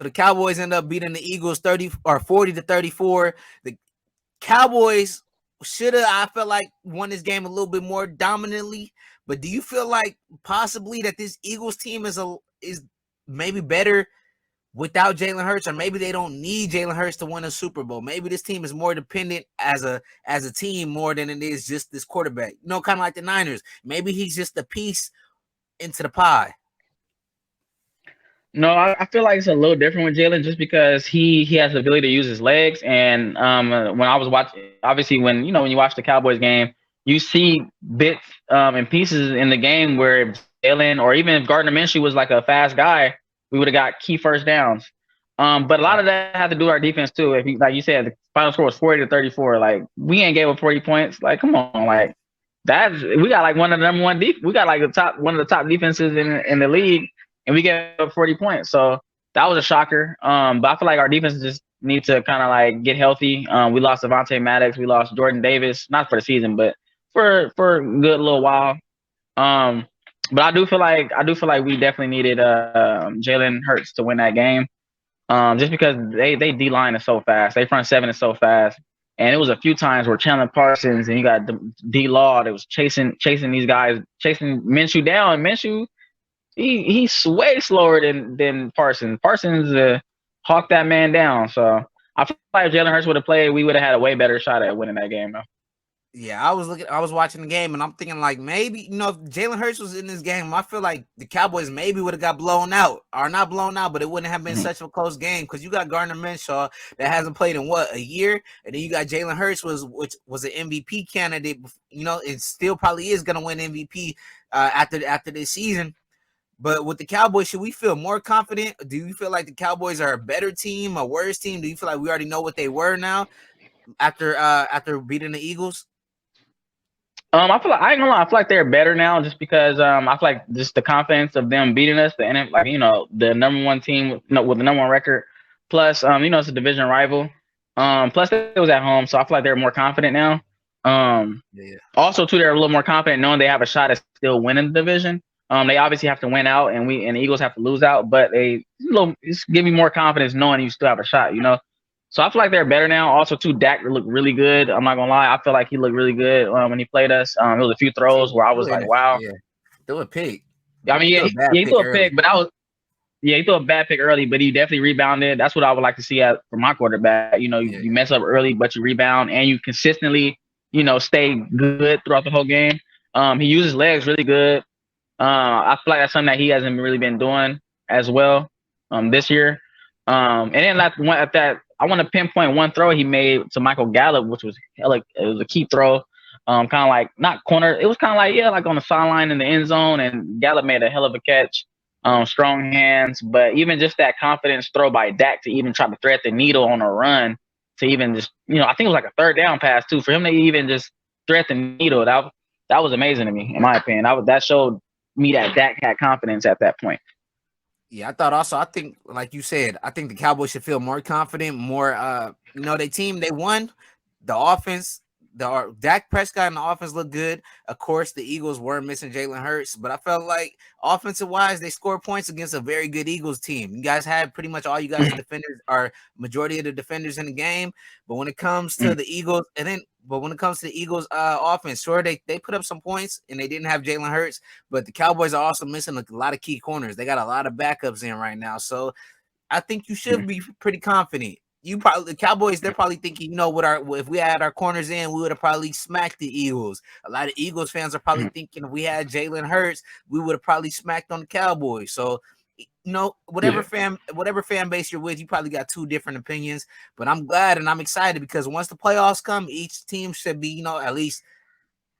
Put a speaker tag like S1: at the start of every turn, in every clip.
S1: the Cowboys end up beating the Eagles 40-34. The Cowboys should have, I felt like, won this game a little bit more dominantly. But do you feel like possibly that this Eagles team is maybe better without Jalen Hurts, or maybe they don't need Jalen Hurts to win a Super Bowl? Maybe this team is more dependent as a team more than it is just this quarterback. Kind of like the Niners. Maybe he's just a piece into the pie.
S2: No, I feel like it's a little different with Jalen just because he has the ability to use his legs. And when I was watching, obviously when you watch the Cowboys game, you see bits and pieces in the game where Jalen, or even if Gardner Minshew was like a fast guy, we would have got key first downs. But a lot of that had to do with our defense too. If like you said, the final score was 40-34. Like we ain't gave up 40 points. Like come on, like we got like one of the number one we got like one of the top defenses in the league. And we gave up 40 points. So that was a shocker. But I feel like our defense just needs to kind of like get healthy. We lost Avonte Maddox. We lost Jordan Davis, not for the season, but for a good little while. But I do feel like we definitely needed Jalen Hurts to win that game. Just because they D-line is so fast. They front seven is so fast. And it was a few times where Chandler Parsons and you got D-Law that was chasing these guys, chasing Minshew down. And Minshew, he's way slower than Parsons. Parsons hawked that man down. So I feel like if Jalen Hurts would have played, we would have had a way better shot at winning that game, though.
S1: Yeah, I was watching the game and I'm thinking like maybe, if Jalen Hurts was in this game, I feel like the Cowboys maybe would have got blown out, or not blown out, but it wouldn't have been such a close game because you got Gardner Minshew that hasn't played in a year, and then you got Jalen Hurts which was an MVP candidate, it still probably is going to win MVP after this season. But with the Cowboys, should we feel more confident? Do you feel like the Cowboys are a better team, a worse team? Do you feel like we already know what they were now after beating the Eagles?
S2: I feel like I ain't gonna lie. I feel like they're better now, just because I feel like just the confidence of them beating us, the number one team with the number one record. Plus, it's a division rival. Plus it was at home, so I feel like they're more confident now. Also, too, they're a little more confident knowing they have a shot at still winning the division. They obviously have to win out, and the Eagles have to lose out, but just give me more confidence knowing you still have a shot, So I feel like they're better now. Also, too, Dak looked really good. I'm not gonna lie, I feel like he looked really good when he played us. There was a few throws where I was like, wow.
S1: Yeah, threw a pick.
S2: I mean, he threw a pick, but he threw a bad pick early, but he definitely rebounded. That's what I would like to see from my quarterback. You mess up early, but you rebound and you consistently, stay good throughout the whole game. He uses legs really good. I feel like that's something that he hasn't really been doing as well this year. And then at that, I want to pinpoint one throw he made to Michael Gallup, which was it was a key throw. Kind of like not corner. It was kind of like on the sideline in the end zone, and Gallup made a hell of a catch. Strong hands, but even just that confidence throw by Dak to even try to thread the needle on a run, to even just I think it was like a third down pass too, for him to even just thread the needle. That was amazing to me, in my opinion. That showed me that Dak had confidence at that point.
S1: Yeah, I think, like you said, I think the Cowboys should feel more confident, more, they won. The offense, Dak Prescott and the offense looked good. Of course, the Eagles were missing Jalen Hurts, but I felt like offensive-wise, they scored points against a very good Eagles team. You guys had pretty much all you guys defenders, or majority of the defenders in the game, but when it comes to the Eagles, offense, sure, they put up some points and they didn't have Jalen Hurts, but the Cowboys are also missing a lot of key corners. They got a lot of backups in right now, so I think you should be pretty confident. The Cowboys, they're probably thinking, if we had our corners in, we would have probably smacked the Eagles. A lot of Eagles fans are probably thinking if we had Jalen Hurts, we would have probably smacked on the Cowboys. So, whatever fan base you're with, you probably got two different opinions. But I'm glad and I'm excited because once the playoffs come, each team should be, at least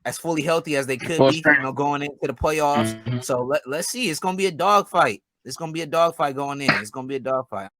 S1: as fully healthy as they could be, going into the playoffs. So let's see. It's gonna be a dogfight. It's gonna be a dogfight going in. It's gonna be a dogfight.